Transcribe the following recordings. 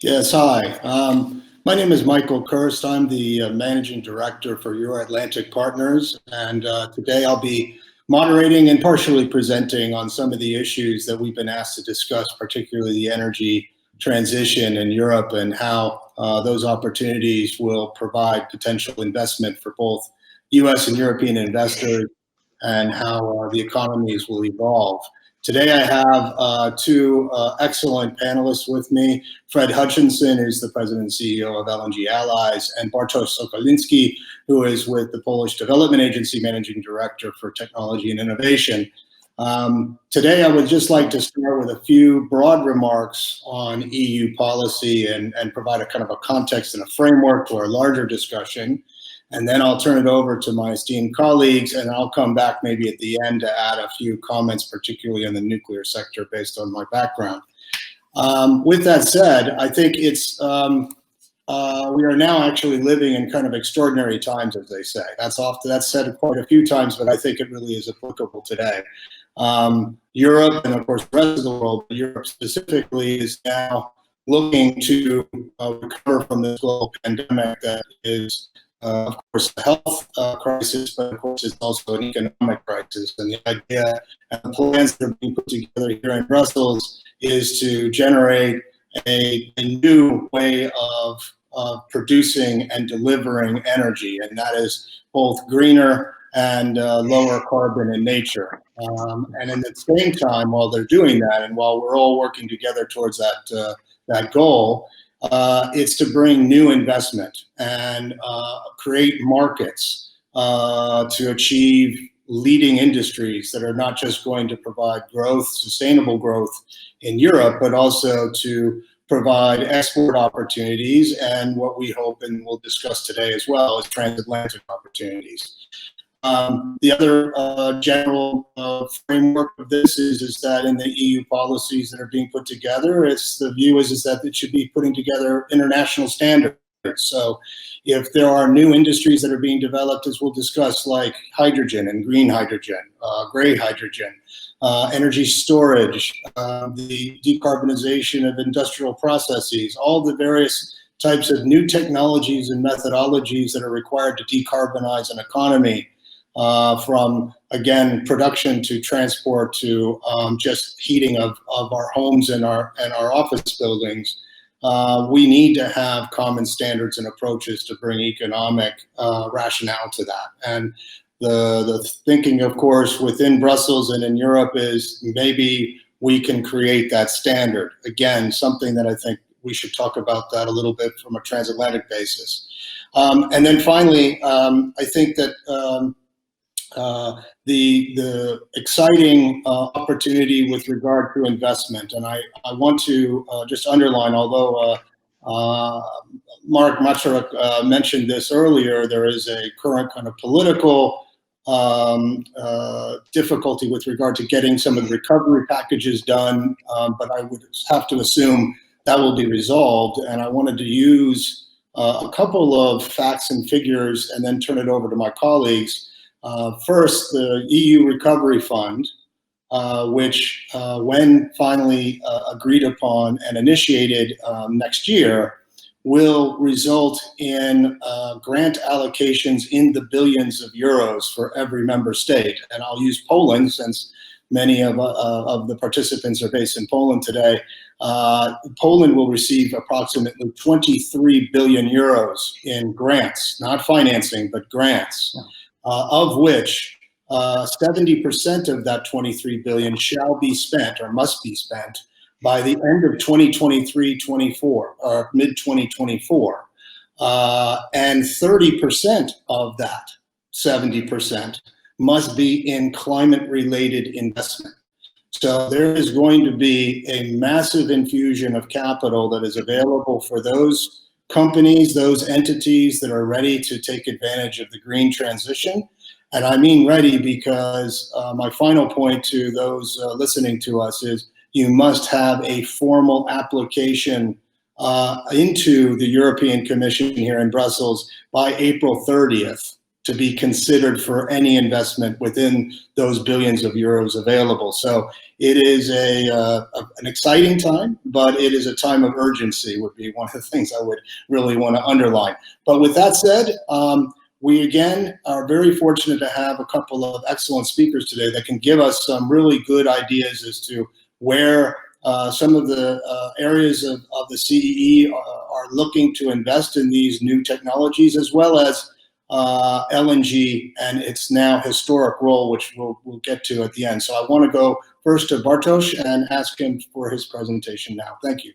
Yes, hi. My name is Michael Kirst. I'm the Managing Director for EuroAtlantic Partners, and today I'll be moderating and partially presenting on some of the issues that we've been asked to discuss, particularly the energy transition in Europe and how those opportunities will provide potential investment for both US and European investors and how the economies will evolve. Today I have two excellent panelists with me. Fred Hutchison, who's the president and CEO of LNG Allies, and Bartosz Sokoliński, who is with the Polish Development Agency Managing Director for Technology and Innovation. Today I would just like to start with a few broad remarks on EU policy and provide a kind of a context and a framework for a larger discussion. And then I'll turn it over to my esteemed colleagues, and I'll come back maybe at the end to add a few comments, particularly in the nuclear sector based on my background. With that said, I think it's we are now actually living in kind of extraordinary times, as they say. That's said quite a few times, but I think it really is applicable today. Europe, and of course the rest of the world, but Europe specifically, is now looking to recover from this global pandemic that is of course, a health crisis, but of course, it's also an economic crisis. And the idea and the plans that are being put together here in Brussels is to generate a new way of producing and delivering energy, and that is both greener and lower carbon in nature. And at the same time, while they're doing that, and while we're all working together towards that goal, it's to bring new investment and create markets to achieve leading industries that are not just going to provide growth, sustainable growth in Europe, but also to provide export opportunities and what we hope and we'll discuss today as well is transatlantic opportunities. The other general framework of this is that in the EU policies that are being put together, the view is that it should be putting together international standards. So if there are new industries that are being developed, as we'll discuss, like hydrogen and green hydrogen, gray hydrogen, energy storage, the decarbonization of industrial processes, all the various types of new technologies and methodologies that are required to decarbonize an economy, from, again, production to transport to just heating of our homes and our office buildings. We need to have common standards and approaches to bring economic rationale to that. And the thinking, of course, within Brussels and in Europe is maybe we can create that standard. Again, something that I think we should talk about that a little bit from a transatlantic basis. And then finally, I think that the exciting opportunity with regard to investment, and I want to just underline, although Mark Maczarek mentioned this earlier, there is a current kind of political difficulty with regard to getting some of the recovery packages done, but I would have to assume that will be resolved, and I wanted to use a couple of facts and figures and then turn it over to my colleagues. First, the EU Recovery Fund, which when finally agreed upon and initiated next year, will result in grant allocations in the billions of euros for every member state. And I'll use Poland, since many of the participants are based in Poland today. Poland will receive approximately 23 billion euros in grants, not financing, but grants. Of which 70% of that 23 billion shall be spent or must be spent by the end of 2023-24 or mid-2024. And 30% of that 70% must be in climate-related investment. So there is going to be a massive infusion of capital that is available for those companies, those entities that are ready to take advantage of the green transition. And I mean ready because my final point to those listening to us is you must have a formal application into the European Commission here in Brussels by April 30th to be considered for any investment within those billions of euros available. So it is an exciting time, but it is a time of urgency, would be one of the things I would really want to underline. But with that said, we again are very fortunate to have a couple of excellent speakers today that can give us some really good ideas as to where some of the areas of the CEE are looking to invest in these new technologies, as well as LNG and its now historic role, which we'll get to at the end. So I want to go first to Bartosz and ask him for his presentation now. Thank you.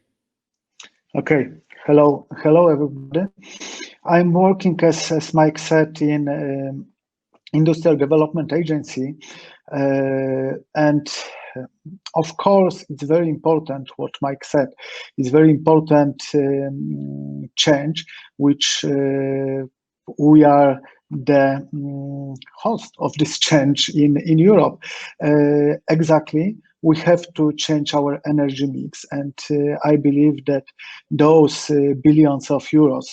Okay. Hello, everybody. I'm working, as Mike said, in Industrial Development Agency, and of course, it's very important what Mike said. It's very important change, which we are the host of this change in Europe. Exactly, we have to change our energy mix, and I believe that those billions of euros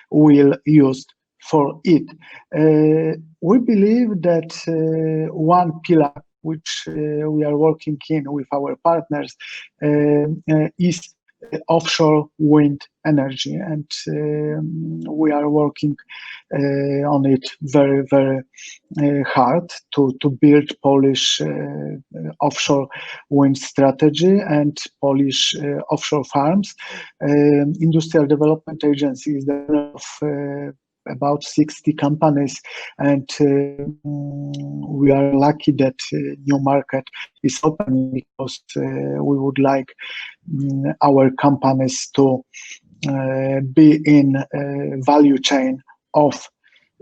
will used for it. We believe that one pillar which we are working in with our partners is offshore wind energy, and we are working on it very, very hard to build Polish offshore wind strategy and Polish offshore farms. Industrial Development Agency is the of about 60 companies, and we are lucky that new market is open, because we would like our companies to be in value chain of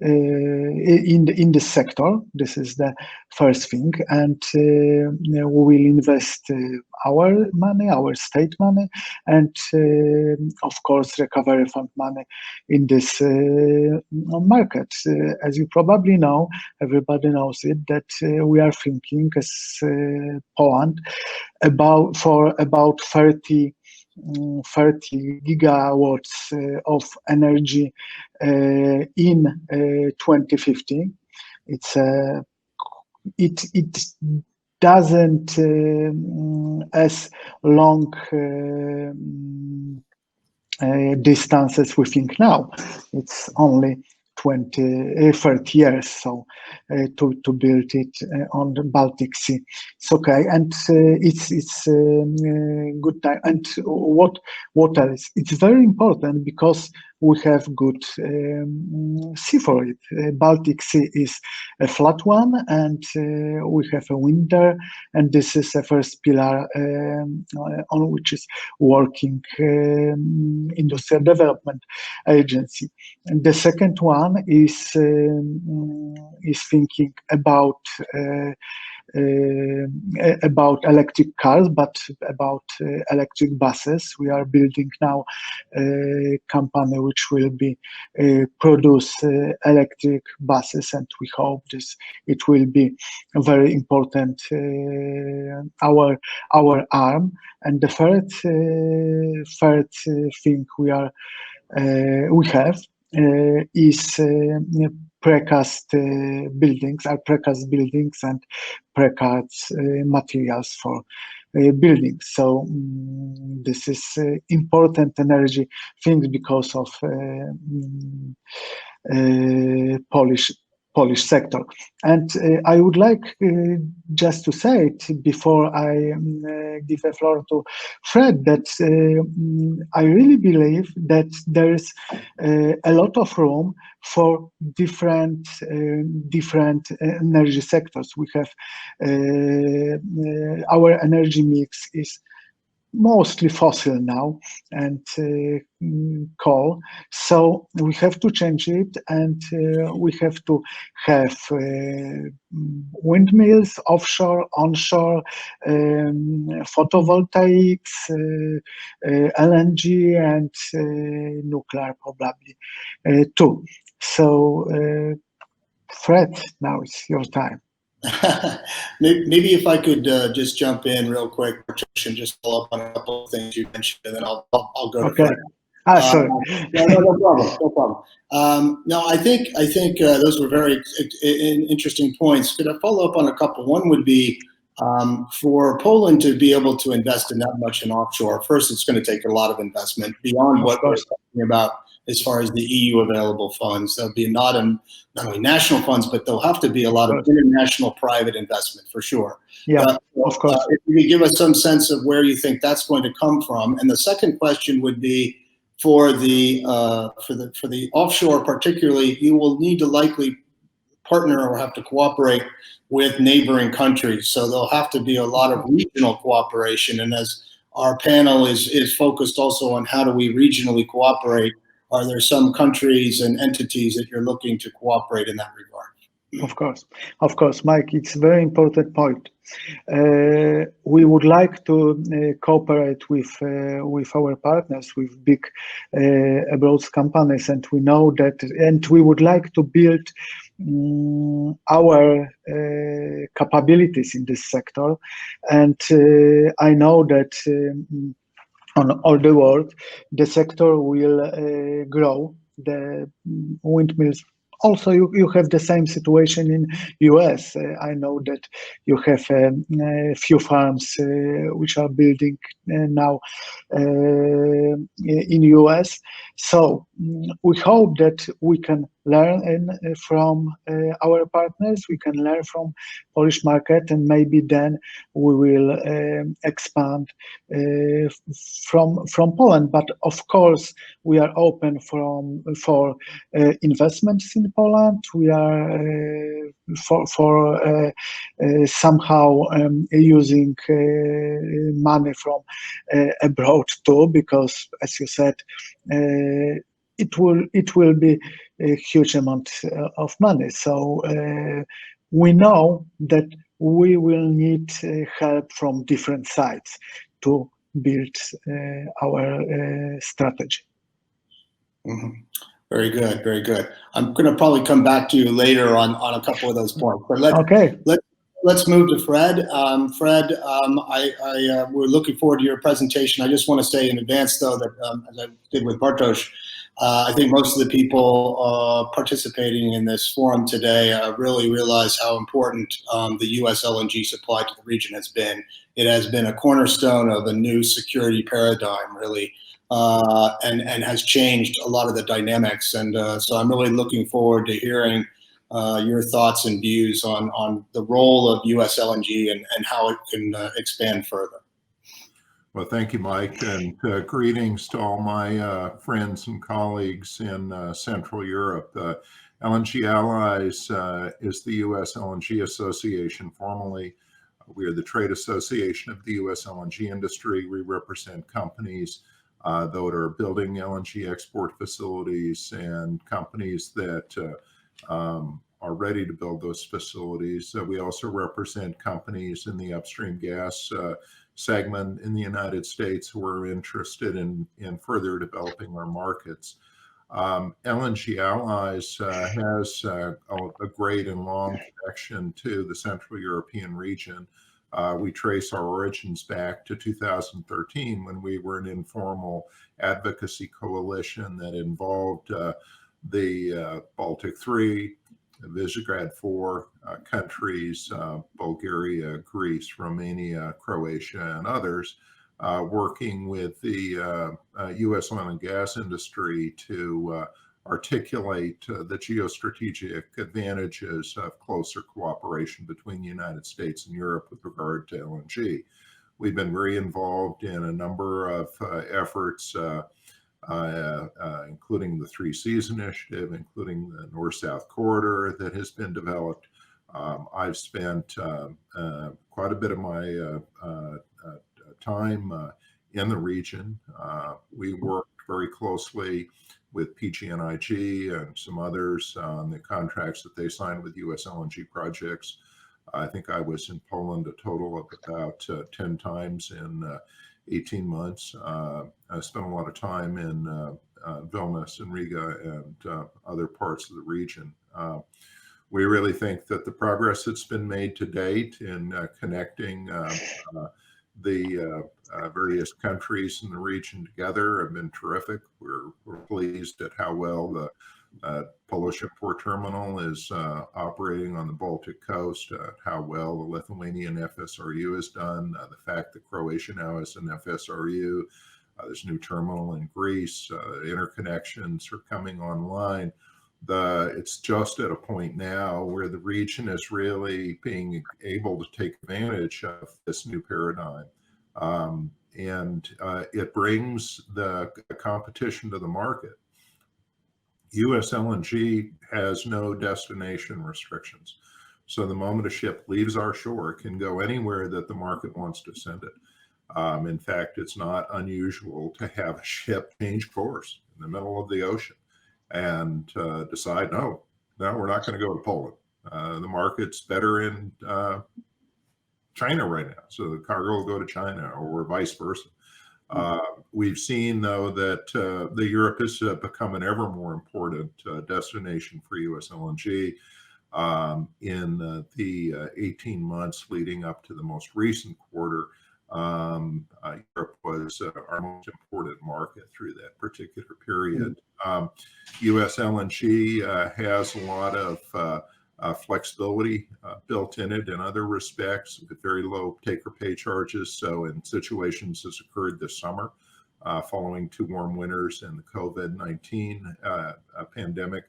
in the sector. This is the first thing, and we will invest our money, our state money, and of course recovery fund money in this market. As you probably know, everybody knows it, that we are thinking as Poland about 30 gigawatts of energy in 2050. It doesn't as long distances we think now. It's only 30 years, so to build it on the Baltic Sea. It's okay, and it's good time. And what else? It's very important because we have good sea for it. Baltic Sea is a flat one, and we have a wind there, and this is the first pillar on which is working Industrial Development Agency. And the second one is thinking about electric cars, but about electric buses. We are building now a company which will be produce electric buses, and we hope it will be a very important our arm. And the third thing we have is precast buildings, and precast materials for buildings. So this is important energy things because of Polish sector. And I would like just to say it before I give the floor to Fred, that I really believe that there is a lot of room for different energy sectors. We have our energy mix is mostly fossil now, and coal, so we have to change it, and we have to have windmills, offshore, onshore, photovoltaics, LNG, and nuclear probably too. So Fred, now it's your time. Maybe if I could just jump in real quick and just follow up on a couple of things you mentioned, and then I'll go to Okay. Fred. Sorry. No problem. No problem. No, I think those were very interesting points. Could I follow up on a couple? One would be for Poland to be able to invest in that much in offshore. First, it's going to take a lot of investment beyond what we're talking about as far as the EU available funds. There'll be not only national funds, but there'll have to be a lot of international private investment for sure. Yeah, of course. If you could give us some sense of where you think that's going to come from. And the second question would be, for the offshore particularly, you will need to likely partner or have to cooperate with neighboring countries. So there'll have to be a lot of regional cooperation. And as our panel is focused also on how do we regionally cooperate, are there some countries and entities that you're looking to cooperate in that regard? Of course, Mike, it's a very important point. We would like to cooperate with our partners, with big abroad companies, and we know that, and we would like to build our capabilities in this sector. And I know that on all the world, the sector will grow. The windmills. Also, you have the same situation in US. I know that you have a few farms which are building now in US. So we hope that we can learn from our partners. We can learn from Polish market, and maybe then we will expand from Poland. But of course, we are open for investments in Poland. We are for somehow using money from abroad too, because as you said, it will be a huge amount of money. So we know that we will need help from different sides to build our strategy. Mm-hmm. Very good, very good. I'm going to probably come back to you later on a couple of those points. But let's move to Fred. Fred, we're looking forward to your presentation. I just want to say in advance, though, that as I did with Bartosz, I think most of the people participating in this forum today really realize how important the U.S. LNG supply to the region has been. It has been a cornerstone of a new security paradigm, really, and has changed a lot of the dynamics. And so I'm really looking forward to hearing your thoughts and views on the role of U.S. LNG and how it can expand further. Well, thank you, Mike, and greetings to all my friends and colleagues in Central Europe. LNG Allies is the US LNG Association. Formally, we are the trade association of the US LNG industry. We represent companies that are building LNG export facilities and companies that are ready to build those facilities. We also represent companies in the upstream gas segment in the United States who are interested in further developing our markets. LNG Allies has a great and long connection to the Central European region. We trace our origins back to 2013 when we were an informal advocacy coalition that involved the Baltic 3, Visegrad 4 countries, Bulgaria, Greece, Romania, Croatia, and others, working with the U.S. oil and gas industry to articulate the geostrategic advantages of closer cooperation between the United States and Europe with regard to LNG. We've been very involved in a number of efforts, including the Three Seas Initiative, including the North-South Corridor that has been developed. I've spent quite a bit of my time in the region. We worked very closely with PG&IG and some others on the contracts that they signed with US LNG projects. I think I was in Poland a total of about 10 times in 18 months. I spent a lot of time in Vilnius and Riga and other parts of the region. We really think that the progress that's been made to date in connecting the various countries in the region together have been terrific. We're pleased at how well the Polish import terminal is operating on the Baltic coast, how well the Lithuanian FSRU has done, the fact that Croatia now has an FSRU, there's a new terminal in Greece, interconnections are coming online. It's just at a point now where the region is really being able to take advantage of this new paradigm. And it brings the competition to the market. US LNG has no destination restrictions. So the moment a ship leaves our shore, it can go anywhere that the market wants to send it. In fact, it's not unusual to have a ship change course in the middle of the ocean and decide, no, we're not going to go to Poland. The market's better in China right now, so the cargo will go to China, or vice versa. We've seen, though, that the Europe has become an ever more important destination for US LNG. In the 18 months leading up to the most recent quarter, Europe was our most important market through that particular period. US LNG has a lot of flexibility built in it in other respects, with very low take-or-pay charges. So in situations as occurred this summer, following 2 warm winters and the COVID-19 pandemic,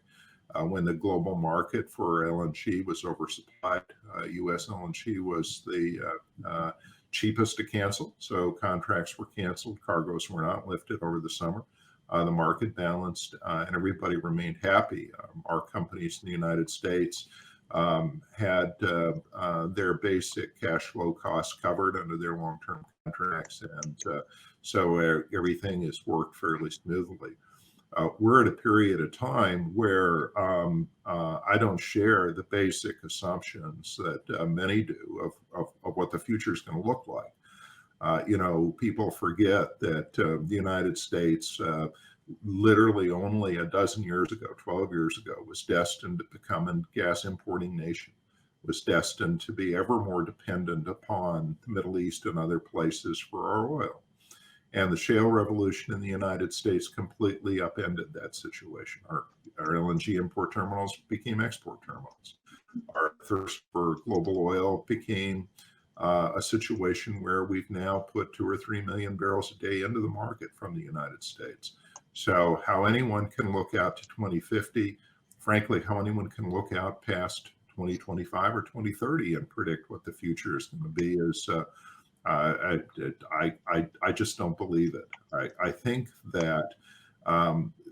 when the global market for LNG was oversupplied, US LNG was the cheapest to cancel. So contracts were canceled, cargoes were not lifted over the summer. The market balanced and everybody remained happy. Our companies in the United States had their basic cash flow costs covered under their long-term contracts, and so everything has worked fairly smoothly. We're at a period of time where I don't share the basic assumptions that many do of what the future is going to look like. People forget that the United States literally only a dozen years ago, 12 years ago, was destined to become a gas importing nation, was destined to be ever more dependent upon the Middle East and other places for our oil. And the shale revolution in the United States completely upended that situation. Our LNG import terminals became export terminals. Our thirst for global oil became a situation where we've now put 2 or 3 million barrels a day into the market from the United States. So how anyone can look out to 2050, frankly, how anyone can look out past 2025 or 2030 and predict what the future is going to be is I just don't believe it. I think that,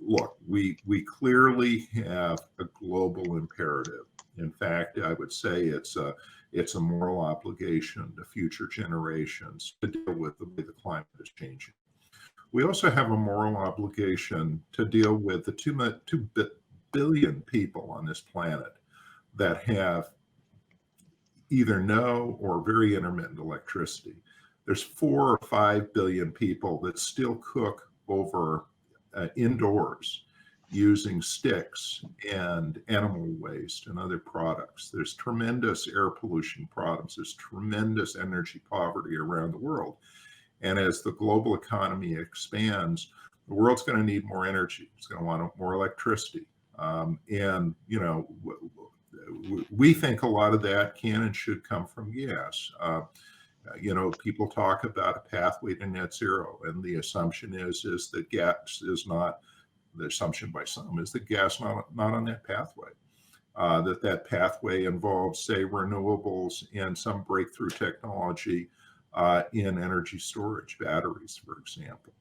look, we clearly have a global imperative. In fact, I would say it's a moral obligation to future generations to deal with the way the climate is changing. We also have a moral obligation to deal with the 2 billion people on this planet that have either no or very intermittent electricity. There's 4 or 5 billion people that still cook over indoors using sticks and animal waste and other products. There's tremendous air pollution problems. There's tremendous energy poverty around the world. And as the global economy expands, the world's going to need more energy. It's going to want more electricity. We think a lot of that can and should come from gas. People talk about a pathway to net zero, and the assumption is that gas is not, the assumption by some is that gas not on that pathway. That pathway involves, say, renewables and some breakthrough technology in energy storage, batteries, for example.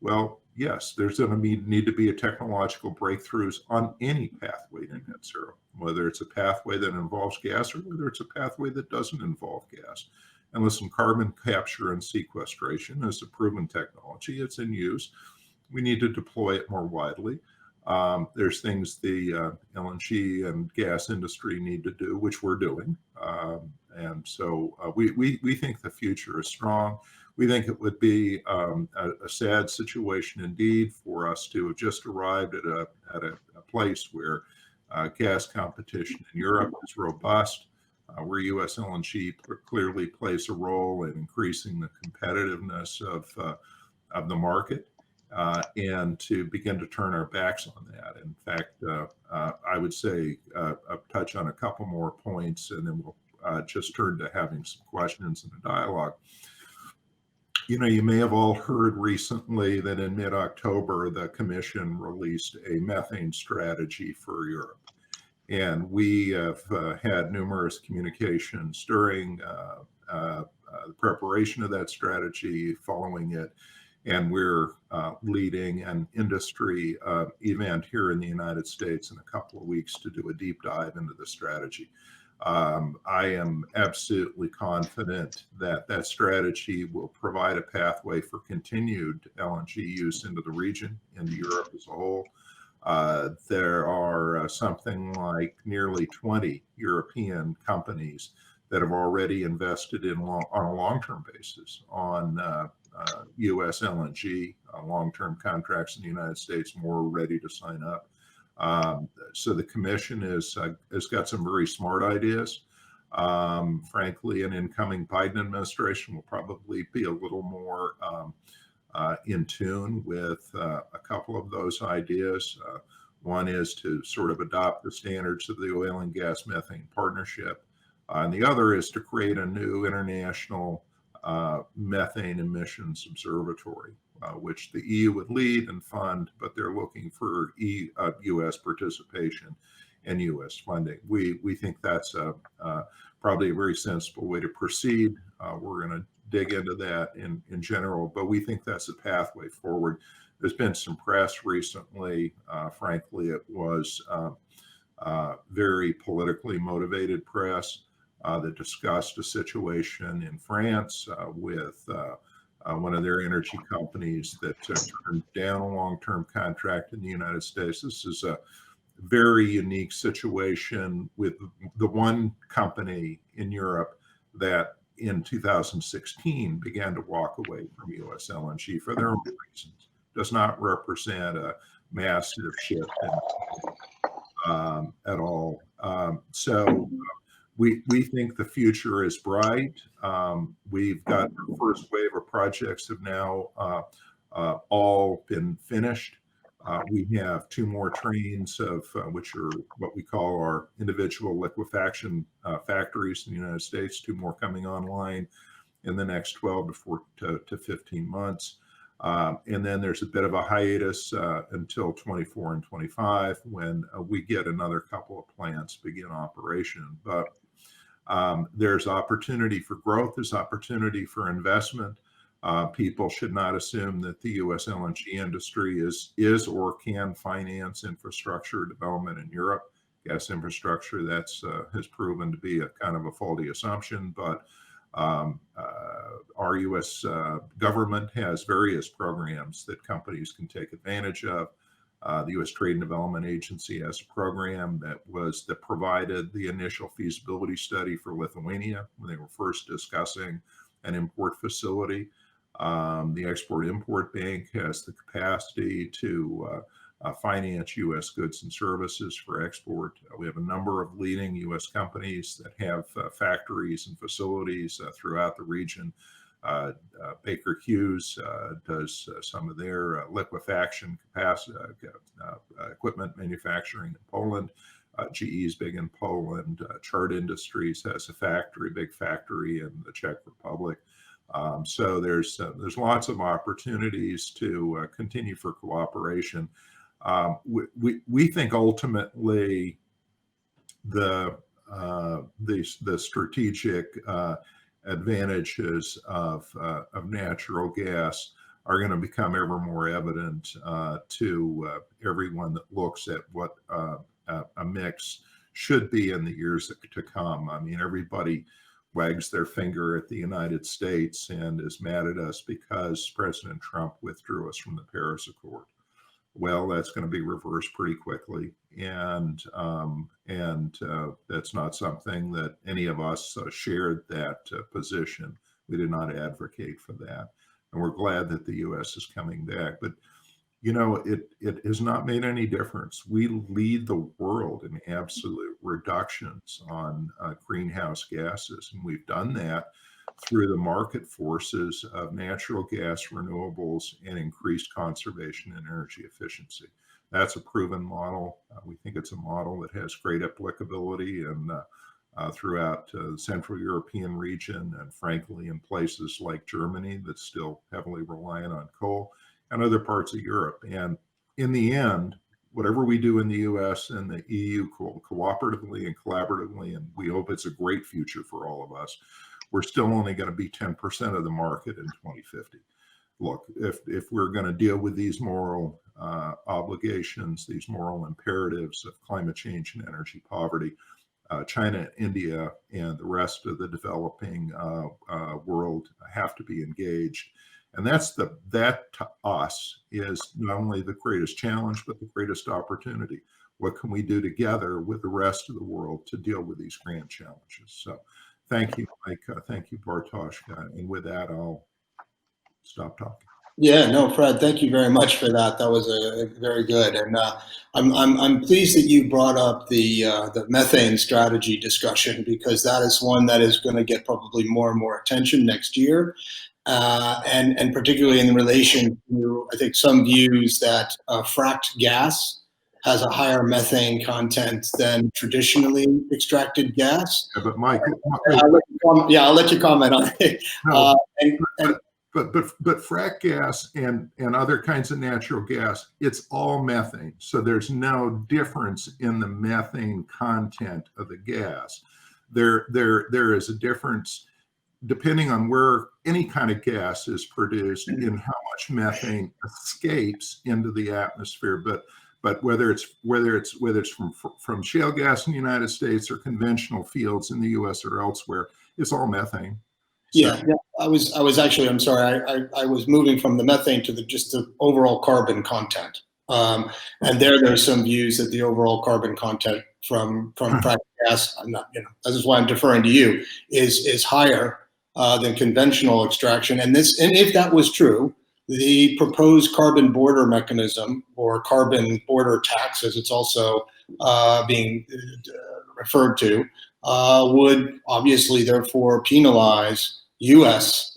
Well, yes, there's going to need to be a technological breakthroughs on any pathway to net zero, whether it's a pathway that involves gas or whether it's a pathway that doesn't involve gas. And listen, carbon capture and sequestration is a proven technology. It's in use. We need to deploy it more widely. There's things the LNG and gas industry need to do, which we're doing. And so we think the future is strong. We think it would be a sad situation indeed for us to have just arrived at a place where gas competition in Europe is robust, where US LNG clearly plays a role in increasing the competitiveness of the market, and to begin to turn our backs on that. In fact, I would say I'll touch on a couple more points, and then we'll just turn to having some questions and a dialogue. You know, you may have all heard recently that in mid-October, the Commission released a methane strategy for Europe. And we have had numerous communications during the preparation of that strategy, following it, and we're leading an industry event here in the United States in a couple of weeks to do a deep dive into the strategy. I am absolutely confident that that strategy will provide a pathway for continued LNG use into the region, into Europe as a whole. There are something like nearly 20 European companies that have already invested in on a long-term basis on US LNG, long-term contracts in the United States, more ready to sign up. So the Commission has got some very smart ideas. Frankly, an incoming Biden administration will probably be a little more in tune with a couple of those ideas. One is to sort of adopt the standards of the Oil and Gas Methane Partnership. And the other is to create a new international methane emissions observatory, which the EU would lead and fund, but they're looking for U.S. participation and U.S. funding. We think that's probably a very sensible way to proceed. We're going to dig into that in general, but we think that's a pathway forward. There's been some press recently. Frankly, it was very politically motivated press that discussed a situation in France with one of their energy companies that turned down a long-term contract in the United States. This is a very unique situation with the one company in Europe that in 2016 began to walk away from US LNG for their own reasons. Does not represent a massive shift at all. So we think the future is bright. We've got the first wave of projects have now all been finished. We have 2 more trains of which are what we call our individual liquefaction factories in the United States, 2 more coming online in the next 12 to 15 months. And then there's a bit of a hiatus until 24 and 25 when we get another couple of plants begin operation. But there's opportunity for growth, there's opportunity for investment. People should not assume that the US LNG industry is or can finance infrastructure development in Europe. Gas infrastructure, that's has proven to be a kind of a faulty assumption, but our US government has various programs that companies can take advantage of. The US Trade and Development Agency has a program that provided the initial feasibility study for Lithuania when they were first discussing an import facility. The Export-Import Bank has the capacity to finance US goods and services for export. We have a number of leading US companies that have factories and facilities throughout the region. Baker Hughes does some of their liquefaction capacity, equipment manufacturing in Poland. GE is big in Poland. Chart Industries has a big factory in the Czech Republic. So there's lots of opportunities to continue for cooperation. We think ultimately the strategic advantages of natural gas are going to become ever more evident to everyone that looks at what a mix should be in the years to come. I mean, everybody wags their finger at the United States and is mad at us because President Trump withdrew us from the Paris Accord. Well, that's going to be reversed pretty quickly, and that's not something that any of us shared that position. We did not advocate for that, and we're glad that the U.S. is coming back. But you know, it has not made any difference. We lead the world in absolute reductions on greenhouse gases, and we've done that through the market forces of natural gas, renewables, and increased conservation and energy efficiency. That's a proven model. We think it's a model that has great applicability and throughout the Central European region, and frankly in places like Germany that's still heavily reliant on coal, and other parts of Europe. And in the end, whatever we do in the US and the EU cooperatively and collaboratively, and we hope it's a great future for all of us, we're still only going to be 10% of the market in 2050. Look, if we're going to deal with these moral obligations, these moral imperatives of climate change and energy poverty, China, India, and the rest of the developing world have to be engaged. And that to us is not only the greatest challenge, but the greatest opportunity. What can we do together with the rest of the world to deal with these grand challenges? So thank you, Mike. Thank you, Bartosz. And with that, I'll stop talking. Yeah, no, Fred, thank you very much for that. That was very good. And I'm pleased that you brought up the methane strategy discussion, because that is one that is going to get probably more and more attention next year. And particularly in relation to, I think, some views that fracked gas has a higher methane content than traditionally extracted gas. Yeah, but Mike, I'll let you comment on it. No, but frack gas and other kinds of natural gas, it's all methane. So there's no difference in the methane content of the gas. There is a difference depending on where any kind of gas is produced in how much methane escapes into the atmosphere. But whether it's from shale gas in the United States or conventional fields in the U.S. or elsewhere, it's all methane. So, yeah, I was actually, I'm sorry, I was moving from the methane to just the overall carbon content. And there's some views that the overall carbon content from fracked gas, I'm not, this is why I'm deferring to you, is higher than conventional extraction. And if that was true, the proposed carbon border mechanism, or carbon border tax, as it's also being referred to, would obviously therefore penalize U.S.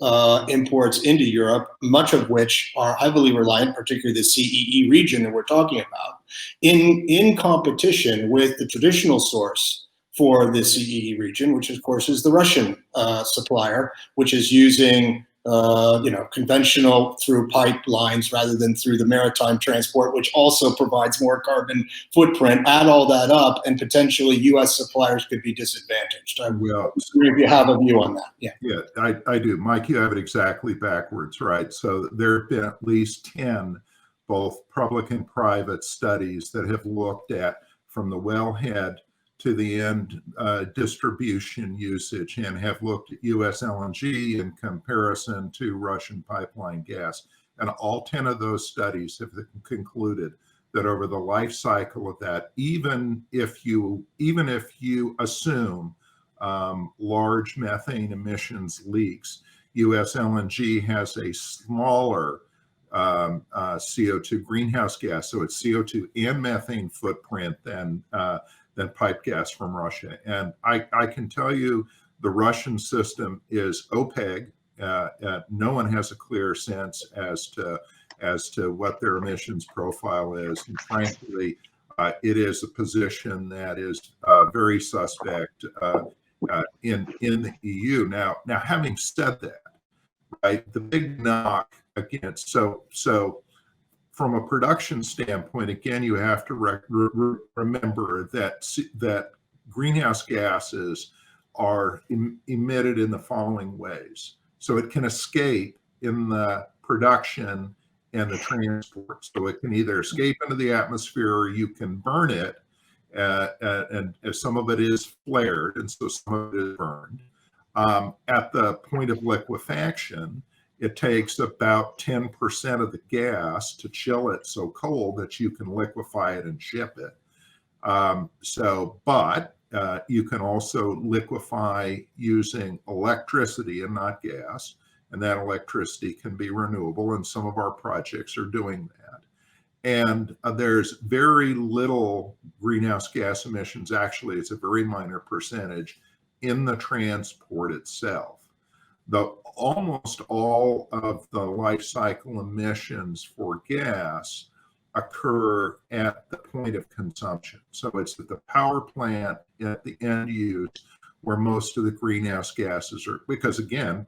Imports into Europe, much of which are heavily reliant, particularly the CEE region that we're talking about, in competition with the traditional source for the CEE region, which of course is the Russian supplier, which is using conventional through pipelines rather than through the maritime transport, which also provides more carbon footprint. Add all that up, and potentially U.S. suppliers could be disadvantaged. Well, if you have a view on that. Yeah, I do. Mike, you have it exactly backwards, right? So there have been at least 10, both public and private studies that have looked at from the wellhead to the end distribution usage, and have looked at US LNG in comparison to Russian pipeline gas. And all 10 of those studies have concluded that over the life cycle of that, even if you assume large methane emissions leaks, US LNG has a smaller CO2 greenhouse gas, so it's CO2 and methane footprint than pipe gas from Russia. And I can tell you the Russian system is opaque. No one has a clear sense as to what their emissions profile is. And frankly, it is a position that is very suspect in the EU. Now, having said that, right, the big knock against, so from a production standpoint, again, you have to remember that greenhouse gases are emitted in the following ways. So it can escape in the production and the transport. So it can either escape into the atmosphere, or you can burn it, and some of it is flared, and so some of it is burned. At the point of liquefaction, it takes about 10% of the gas to chill it so cold that you can liquefy it and ship it. But you can also liquefy using electricity and not gas, and that electricity can be renewable, and some of our projects are doing that. And there's very little greenhouse gas emissions. Actually, it's a very minor percentage in the transport itself. Almost all of the life cycle emissions for gas occur at the point of consumption. So it's at the power plant at the end use where most of the greenhouse gases are, because again,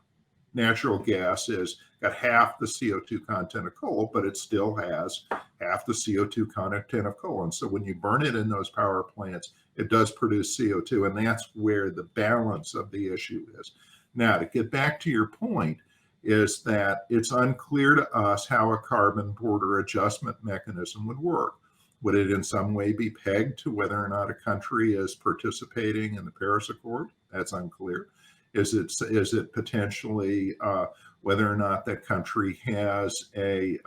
natural gas has got half the CO2 content of coal, but it still has half the CO2 content of coal. And so when you burn it in those power plants, it does produce CO2, and that's where the balance of the issue is. Now, to get back to your point, is that it's unclear to us how a carbon border adjustment mechanism would work. Would it in some way be pegged to whether or not a country is participating in the Paris Accord? That's unclear. Is it potentially whether or not that country has a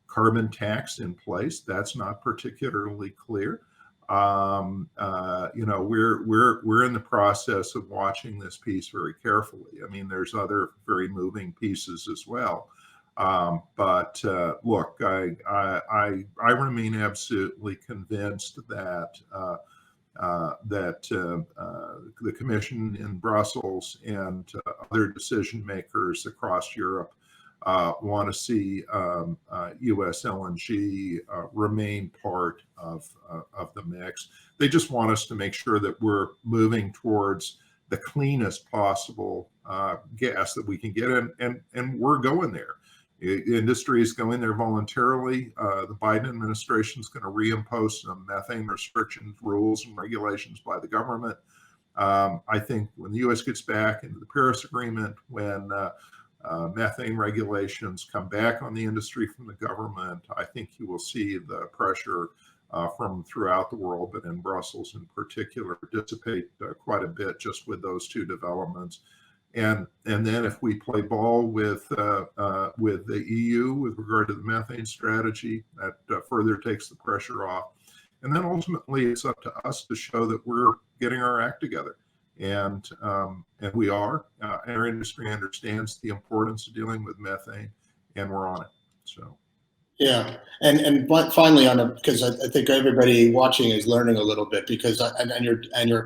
carbon tax in place? That's not particularly clear. You know, we're in the process of watching this piece very carefully. I mean, there's other very moving pieces as well. But look, I remain absolutely convinced that the Commission in Brussels and other decision makers across Europe want to see US LNG remain part of the mix. They just want us to make sure that we're moving towards the cleanest possible gas that we can get, and we're going there. Industry is going there voluntarily. The Biden administration is going to reimpose some methane restrictions, rules, and regulations by the government. I think when the U.S. gets back into the Paris Agreement, when methane regulations come back on the industry from the government, I think you will see the pressure from throughout the world, but in Brussels in particular, dissipate quite a bit just with those two developments. And then if we play ball with the EU with regard to the methane strategy, that further takes the pressure off. And then ultimately, it's up to us to show that we're getting our act together. And we are. Our industry understands the importance of dealing with methane, and we're on it. So. Yeah, and finally on it, because I think everybody watching is learning a little bit, because you're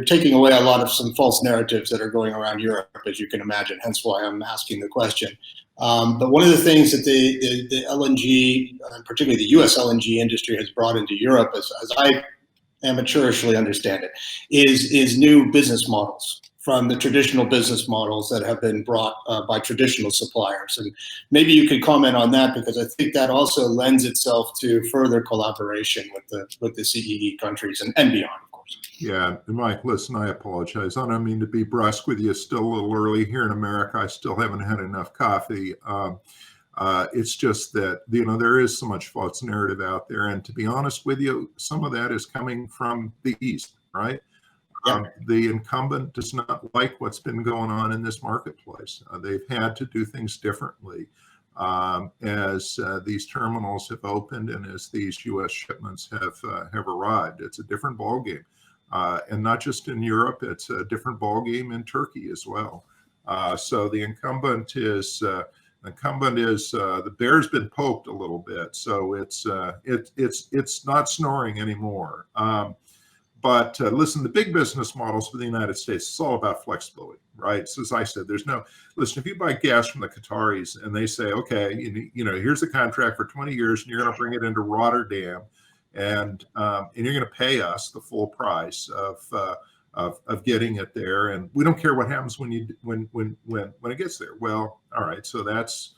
taking away a lot of some false narratives that are going around Europe, as you can imagine. Hence why I'm asking the question. But one of the things that the LNG, particularly the US LNG industry, has brought into Europe, as I amateurishly understand it, is new business models from the traditional business models that have been brought by traditional suppliers. And maybe you could comment on that, because I think that also lends itself to further collaboration with the CEE countries and beyond, of course. Yeah, Mike, listen, I apologize. I don't mean to be brusque with you. It's still a little early here in America. I still haven't had enough coffee. It's just that, you know, there is so much false narrative out there. And to be honest with you, some of that is coming from the East, right? Yeah. The incumbent does not like what's been going on in this marketplace. They've had to do things differently as these terminals have opened and as these U.S. shipments have arrived. It's a different ballgame. And not just in Europe, it's a different ballgame in Turkey as well. So the incumbent is the bear's been poked a little bit, so it's not snoring anymore. But listen, the big business models for the United States, it's all about flexibility, right? So as I said, listen, if you buy gas from the Qataris and they say, okay, you know, here's the contract for 20 years and you're going to bring it into Rotterdam, and you're going to pay us the full price of getting it there, and we don't care what happens when it gets there. Well, all right, so that's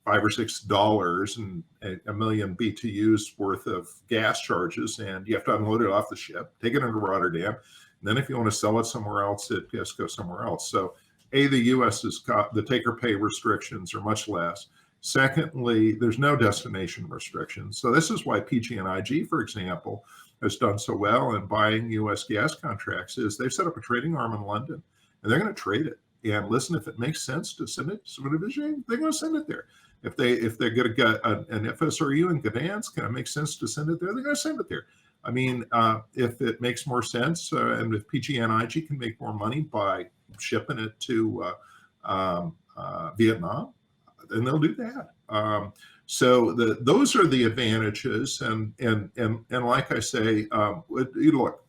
$5 or $6 and a million BTUs worth of gas charges, and you have to unload it off the ship, take it into Rotterdam, and then if you want to sell it somewhere else, it has to go somewhere else. So, the U.S. has got the take-or-pay restrictions are much less. Secondly, there's no destination restrictions. So this is why PG&IG, for example, has done so well in buying U.S. gas contracts. Is they've set up a trading arm in London, and they're going to trade it. And listen, if it makes sense to send it to Switzerland, they're going to send it there. If they're going to get an FSRU in Gdansk, can it make sense to send it there? They're going to send it there. I mean, if it makes more sense, and if PG&IG can make more money by shipping it to Vietnam, then they'll do that. So those are the advantages, and like I say, look,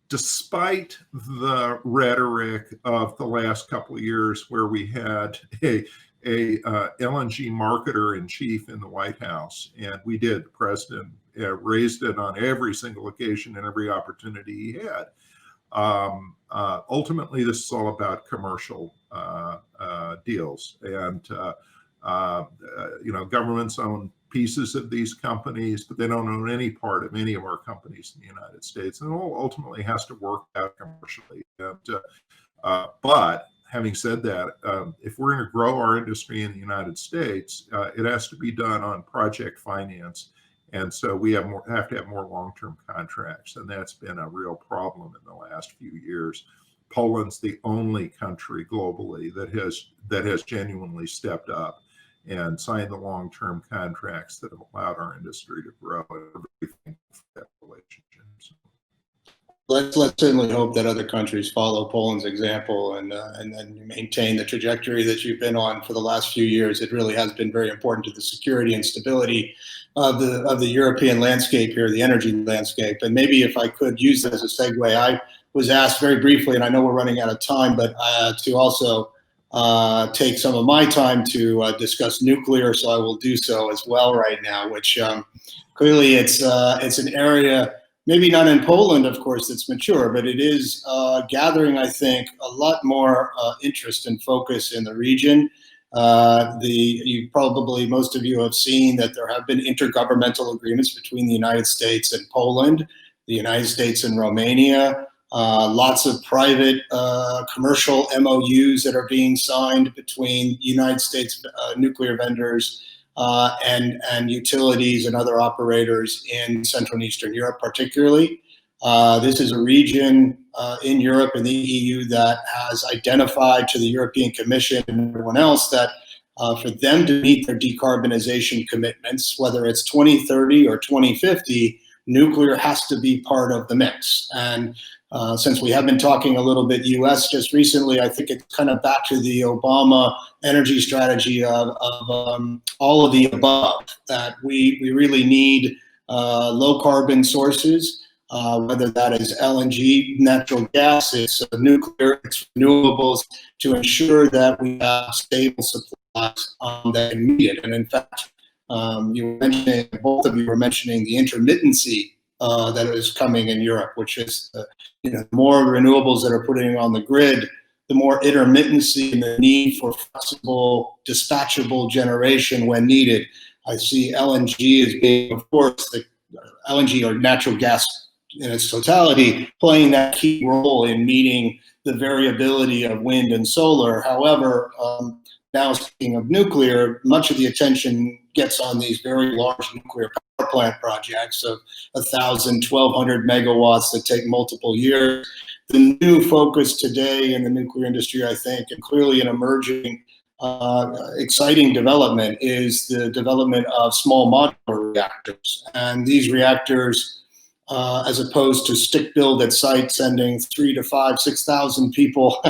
despite the rhetoric of the last couple of years, where we had a LNG marketer in chief in the White House, and we did, the president raised it on every single occasion and every opportunity he had. Ultimately, this is all about commercial deals, and governments own pieces of these companies, but they don't own any part of any of our companies in the United States, and it all ultimately has to work out commercially. And, but having said that, if we're going to grow our industry in the United States, it has to be done on project finance. And so we have to have more long-term contracts, and that's been a real problem in the last few years. Poland's the only country globally that has genuinely stepped up and signed the long-term contracts that have allowed our industry to grow. And we're very thankful for that relationship. Let's certainly hope that other countries follow Poland's example and maintain the trajectory that you've been on for the last few years. It really has been very important to the security and stability of the European landscape here, the energy landscape. And maybe if I could use that as a segue, I was asked very briefly, and I know we're running out of time, but to also take some of my time to discuss nuclear, so I will do so as well right now. Which clearly it's an area. Maybe not in Poland, of course, that's mature, but it is gathering, I think, a lot more interest and focus in the region. Most of you have seen that there have been intergovernmental agreements between the United States and Poland, the United States and Romania, lots of private commercial MOUs that are being signed between United States nuclear vendors and utilities and other operators in Central and Eastern Europe particularly. This is a region in Europe and the EU that has identified to the European Commission and everyone else that for them to meet their decarbonization commitments, whether it's 2030 or 2050, nuclear has to be part of the mix. And since we have been talking a little bit US just recently, I think it's kind of back to the Obama energy strategy of all of the above, that we really need low carbon sources, whether that is LNG, natural gas, it's nuclear, it's renewables, to ensure that we have stable supplies that can meet it. And in fact, both of you were mentioning the intermittency that is coming in Europe, which is the more renewables that are putting on the grid, the more intermittency and the need for flexible, dispatchable generation when needed. I see LNG as being, of course, the LNG or natural gas in its totality, playing that key role in meeting the variability of wind and solar. However, now speaking of nuclear, much of the attention gets on these very large nuclear power plant projects of 1,000, 1,200 megawatts that take multiple years. The new focus today in the nuclear industry, I think, and clearly an emerging exciting development, is the development of small modular reactors. And these reactors, as opposed to stick build at site, sending 3,000 to 5,000, 6,000 people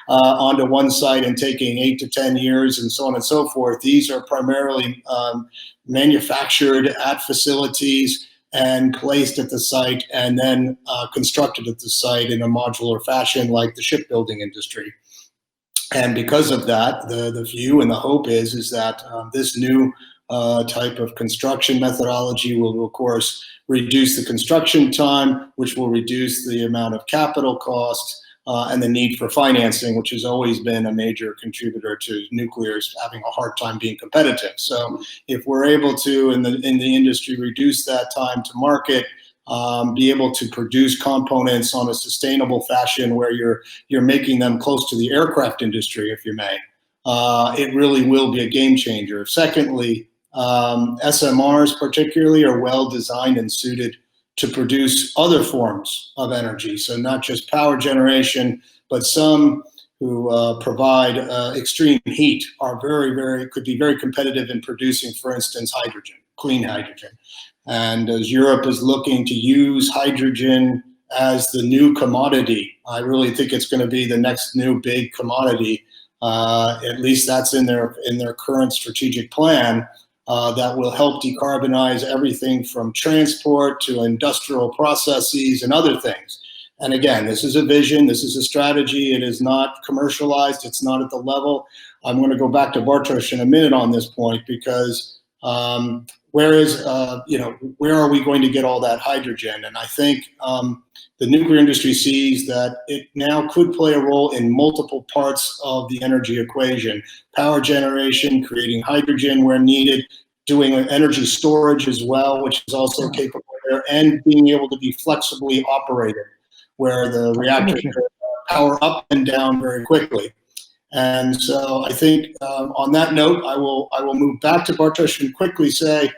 onto one site and taking 8 to 10 years and so on and so forth. These are primarily manufactured at facilities and placed at the site and then constructed at the site in a modular fashion like the shipbuilding industry. And because of that, the view and the hope is that this new type of construction methodology will, of course, reduce the construction time, which will reduce the amount of capital costs and the need for financing, which has always been a major contributor to nuclear's having a hard time being competitive. So if we're able to, in the industry, reduce that time to market, be able to produce components on a sustainable fashion where you're making them close to the aircraft industry, if you may, it really will be a game changer. Secondly, SMRs particularly are well designed and suited to produce other forms of energy. So not just power generation, but some who provide extreme heat are could be very competitive in producing, for instance, hydrogen, clean hydrogen. And as Europe is looking to use hydrogen as the new commodity, I really think it's going to be the next new big commodity. At least that's in their current strategic plan. that will help decarbonize everything from transport to industrial processes and other things. And again, this is a vision, this is a strategy, it is not commercialized, it's not at the level. I'm going to go back to Bartosz in a minute on this point, because where are we going to get all that hydrogen? And I think the nuclear industry sees that it now could play a role in multiple parts of the energy equation. Power generation, creating hydrogen where needed, doing energy storage as well, which is also capable there, and being able to be flexibly operated, where the reactor can power up and down very quickly. And so I think on that note, I will move back to Bartosz and quickly say,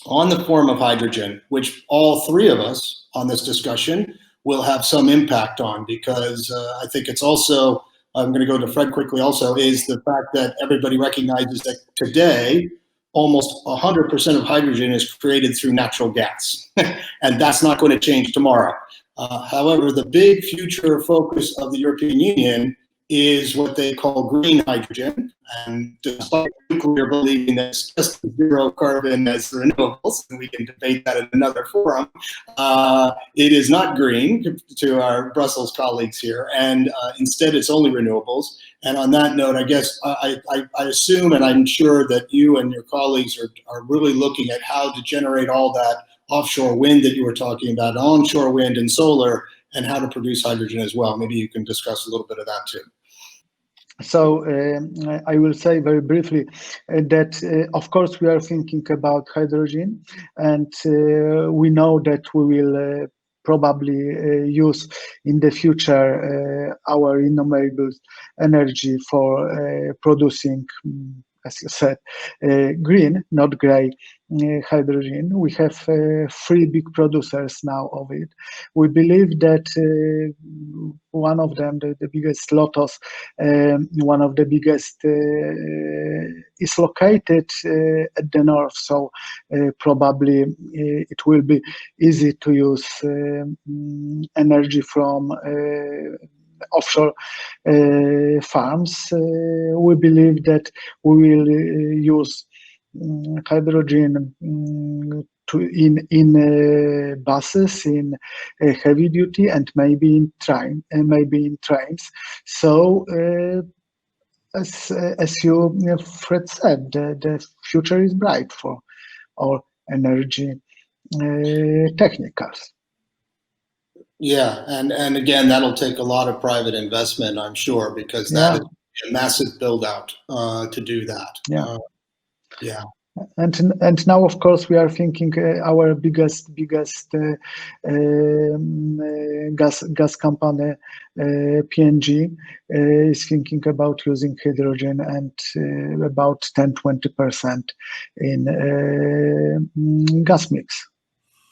on the form of hydrogen, which all three of us on this discussion will have some impact on, because I think it's also, I'm going to go to Fred quickly also, is the fact that everybody recognizes that today, almost 100% of hydrogen is created through natural gas, and that's not going to change tomorrow. However, the big future focus of the European Union is what they call green hydrogen. And despite nuclear believing that it's just zero carbon as renewables, and we can debate that in another forum, it is not green to our Brussels colleagues here. And instead, it's only renewables. And on that note, I guess I assume, and I'm sure that you and your colleagues are really looking at how to generate all that offshore wind that you were talking about, onshore wind and solar, and how to produce hydrogen as well. Maybe you can discuss a little bit of that too. So I will say very briefly that, of course, we are thinking about hydrogen, and we know that we will probably use in the future our renewable energy for producing, as you said, green, not gray hydrogen. We have three big producers now of it. We believe that one of them, the biggest, Lotos, one of the biggest, is located at the north, so probably it will be easy to use energy from offshore farms. We believe that we will use hydrogen in buses, in heavy duty, and maybe in trains. So as you, Fred said, the future is bright for our energy technicals. Yeah, and again, that'll take a lot of private investment, I'm sure, because that is a massive build out to do that. Yeah. And now, of course, we are thinking our biggest gas company, PNG, is thinking about using hydrogen, and about 10-20% in gas mix.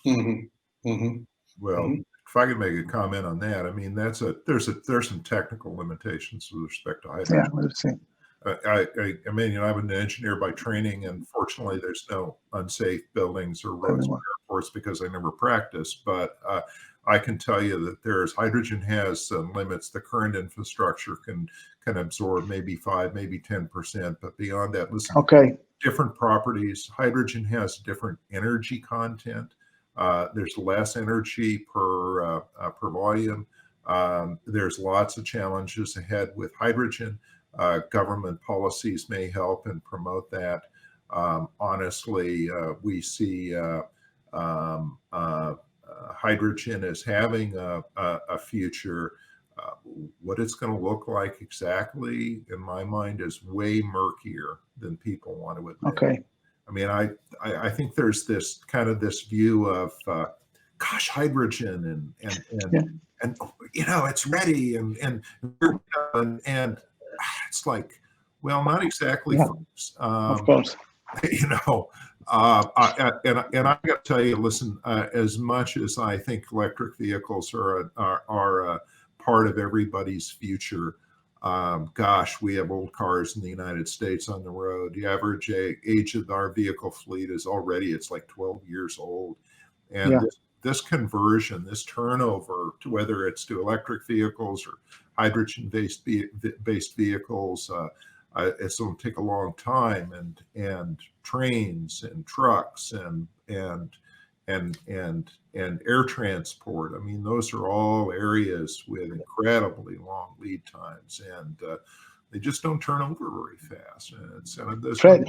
Mm-hmm. Mm-hmm. Well, if I could make a comment on that, I mean, there's some technical limitations with respect to hydrogen. Yeah, we'll see. I mean, I'm an engineer by training, and fortunately, there's no unsafe buildings or roads or airports because I never practiced. But I can tell you that hydrogen has some limits. The current infrastructure can absorb maybe 5, maybe 10%, but beyond that, listen. Okay. Different properties. Hydrogen has different energy content. There's less energy per volume. There's lots of challenges ahead with hydrogen. Government policies may help and promote that. Honestly, we see hydrogen as having a future. What it's going to look like exactly, in my mind, is way murkier than people want to admit. Okay. I mean, I think there's this view of, gosh, hydrogen and it's ready and it's like, well, not exactly. Of course. And I got to tell you, listen, as much as I think electric vehicles are a part of everybody's future, gosh, we have old cars in the United States on the road. The average age of our vehicle fleet is already, it's like 12 years old. And this conversion, this turnover, to whether it's to electric vehicles or hydrogen-based vehicles, it's going to take a long time, and trains and trucks and air transport. I mean, those are all areas with incredibly long lead times, and they just don't turn over very fast.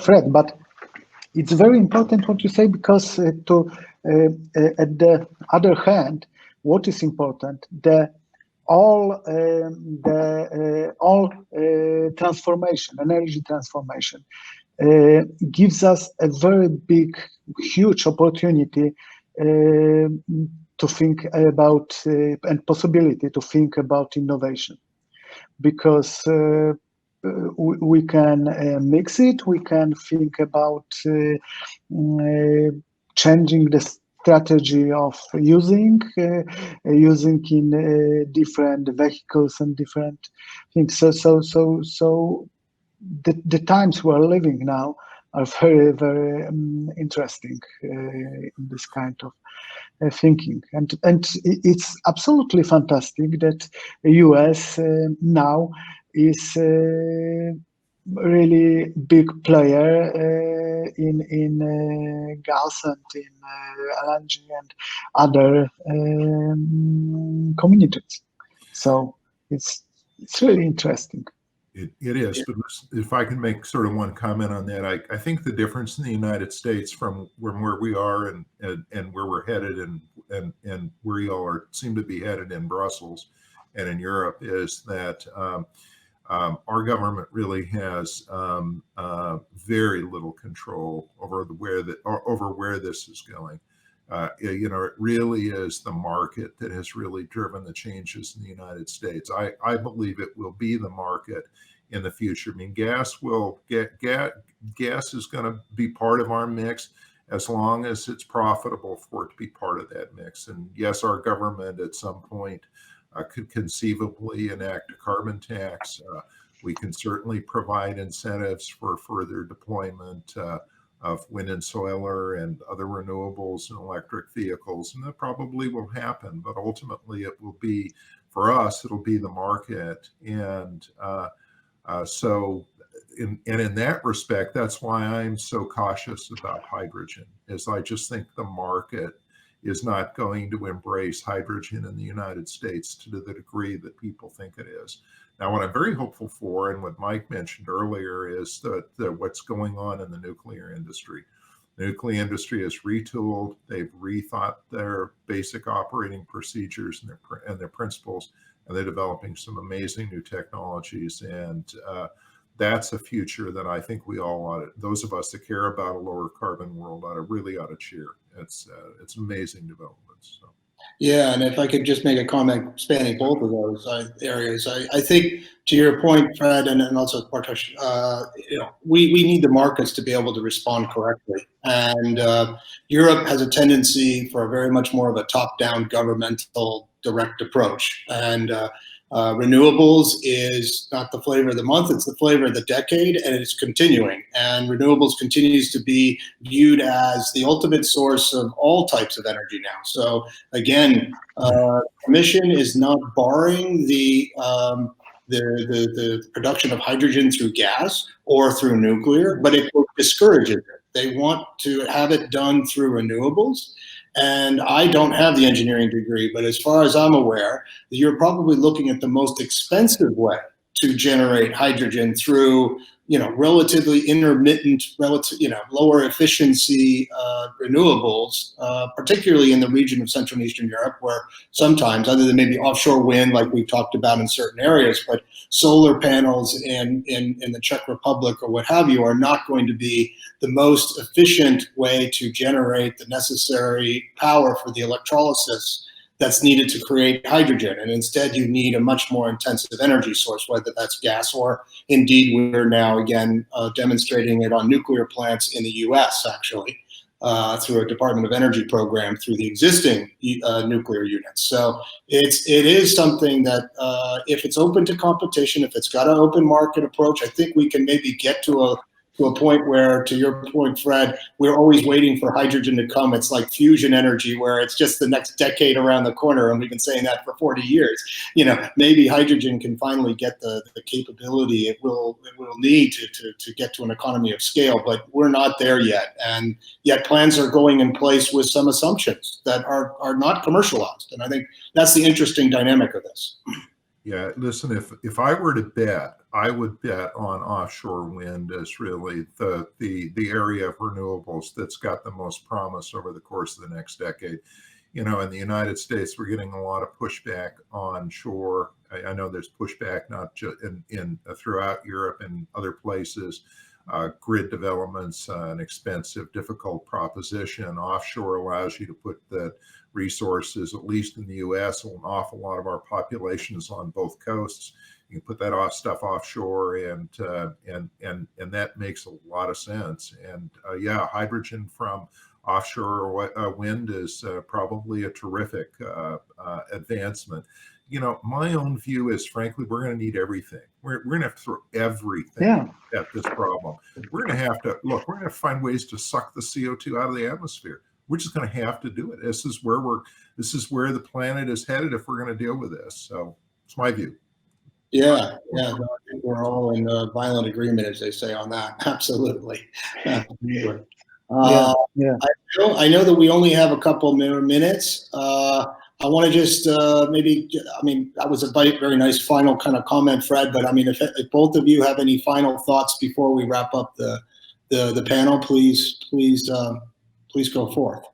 Fred, but it's very important what you say, because at the other hand, what is important, transformation, energy transformation, gives us a very big, huge opportunity to think about and possibility to think about innovation, because we can mix it. We can think about changing the strategy of using in different vehicles and different things. So the times we're living now are very, very interesting in this kind of thinking, and it's absolutely fantastic that the US now is really big player in gas and in LNG and other communities. So it's really interesting. It is, but if I can make sort of one comment on that, I think the difference in the United States from where we are and where we're headed and where you all seem to be headed in Brussels and in Europe is that our government really has very little control over where this is going. It really is the market that has really driven the changes in the United States. I believe it will be the market in the future. I mean, gas is going to be part of our mix as long as it's profitable for it to be part of that mix. And yes, our government at some point could conceivably enact a carbon tax. We can certainly provide incentives for further deployment of wind and solar and other renewables and electric vehicles, and that probably will happen. But ultimately, it will be, for us, it'll be the market. And so in that respect, that's why I'm so cautious about hydrogen, is I just think the market is not going to embrace hydrogen in the United States to the degree that people think it is. Now, what I'm very hopeful for, and what Mike mentioned earlier, is that what's going on in the nuclear industry. The nuclear industry has retooled. They've rethought their basic operating procedures and their principles, and they're developing some amazing new technologies. And that's a future that I think we all ought to, those of us that care about a lower carbon world really ought to cheer. It's amazing developments. So. Yeah, and if I could just make a comment spanning both of those areas, I think to your point, Fred, and also Bartosz, we need the markets to be able to respond correctly. And Europe has a tendency for very much more of a top-down governmental direct approach. And renewables is not the flavor of the month, it's the flavor of the decade, and it's continuing. And renewables continues to be viewed as the ultimate source of all types of energy now. So again, Commission is not barring the production of hydrogen through gas or through nuclear, but it discourages it. They want to have it done through renewables. And I don't have the engineering degree, but as far as I'm aware, you're probably looking at the most expensive way to generate hydrogen through, relatively intermittent, lower efficiency renewables, particularly in the region of Central and Eastern Europe, where sometimes, other than maybe offshore wind, like we've talked about in certain areas, but solar panels in the Czech Republic or what have you are not going to be the most efficient way to generate the necessary power for the electrolysis that's needed to create hydrogen. And instead, you need a much more intensive energy source, whether that's gas or indeed we're now again demonstrating it on nuclear plants in the US, actually, through a Department of Energy program through the existing nuclear units. So it is something that if it's open to competition, if it's got an open market approach, I think we can maybe get to to a point where, to your point, Fred, we're always waiting for hydrogen to come. It's like fusion energy, where it's just the next decade around the corner, and we've been saying that for 40 years. Maybe hydrogen can finally get the capability it will need to get to an economy of scale, but we're not there yet. And yet plans are going in place with some assumptions that are not commercialized. And I think that's the interesting dynamic of this. Yeah, listen, if I were to bet, I would bet on offshore wind as really the area of renewables that's got the most promise over the course of the next decade. In the United States, we're getting a lot of pushback onshore. I know there's pushback not just in throughout Europe and other places. Grid development's an expensive, difficult proposition. Offshore allows you to put the resources, at least in the U.S., an awful lot of our population is on both coasts. You can put that stuff offshore, and that makes a lot of sense. And yeah, hydrogen from offshore wind is probably a terrific advancement. My own view is, frankly, we're going to need everything. We're going to have to throw everything at this problem. We're going to have to find ways to suck the CO2 out of the atmosphere. We're just going to have to do it. This is where the planet is headed if we're going to deal with this. So it's my view. Yeah. No, I think we're all in violent agreement, as they say, on that. Absolutely. I know that we only have a couple more minutes. I want to just that was a very nice final kind of comment, Fred, but if both of you have any final thoughts before we wrap up the panel, please go forth.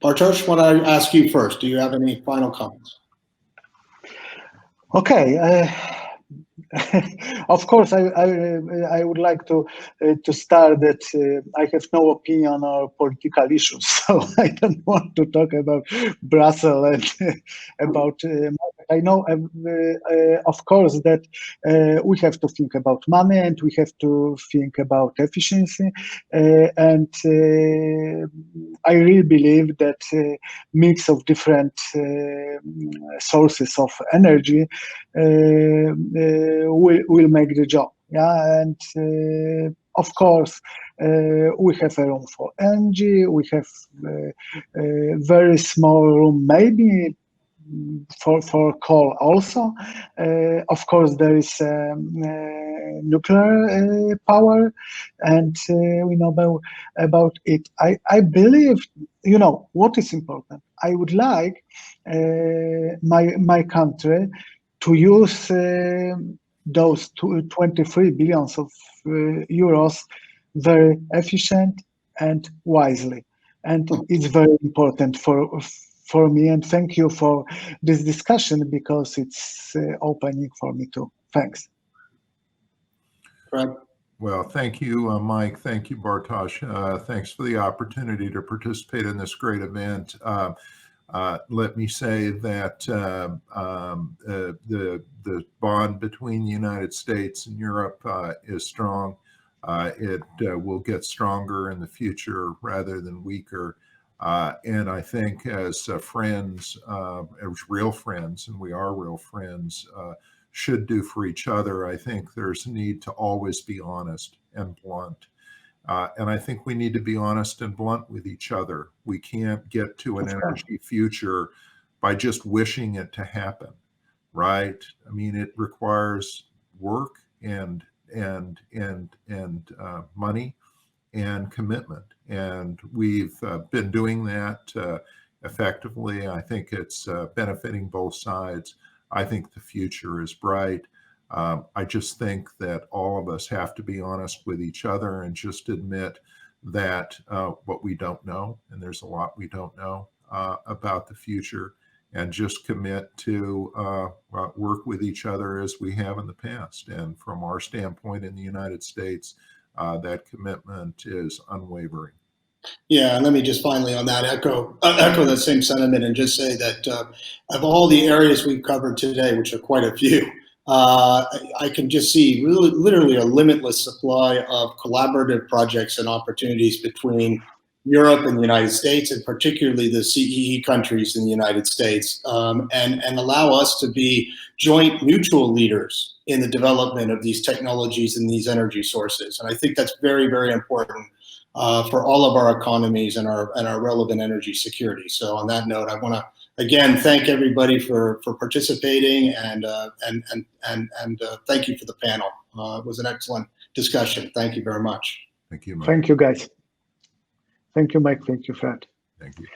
Bartosz, why don't I ask you first? Do you have any final comments? Okay. Of course, I would like to start that I have no opinion on political issues, so I don't want to talk about Brussels and about. I know, of course, that we have to think about money and we have to think about efficiency, and I really believe that mix of different sources of energy will make the job. Yeah, and of course, we have a room for energy. We have a very small room, maybe for coal also. Of course, there is nuclear power, and we know about it. I believe, what is important. I would like my country to use those 23 billions of euros very efficient and wisely, and it's very important for me. And thank you for this discussion, because it's opening for me too. Thanks. Fred? Well, thank you, Mike. Thank you, Bartosz. Thanks for the opportunity to participate in this great event. Let me say that the bond between the United States and Europe is strong. It will get stronger in the future rather than weaker. And I think as friends, as real friends, and we are real friends, should do for each other, I think there's a need to always be honest and blunt. And I think we need to be honest and blunt with each other. We can't get to an energy future by just wishing it to happen, right? I mean, it requires work and money and commitment. And we've been doing that effectively. I think it's benefiting both sides. I think the future is bright. I just think that all of us have to be honest with each other and just admit that what we don't know, and there's a lot we don't know about the future, and just commit to work with each other as we have in the past. And from our standpoint in the United States, that commitment is unwavering. Yeah, and let me just finally on that echo that same sentiment and just say that of all the areas we've covered today, which are quite a few, I can just see literally a limitless supply of collaborative projects and opportunities between Europe and the United States, and particularly the CEE countries in the United States, and allow us to be joint mutual leaders in the development of these technologies and these energy sources. And I think that's very, very important for all of our economies and our relevant energy security. So on that note, I want to again thank everybody for participating, and thank you for the panel. It was an excellent discussion. Thank you very much. Thank you, Mike. Thank you, guys. Thank you, Mike. Thank you, Fred. Thank you.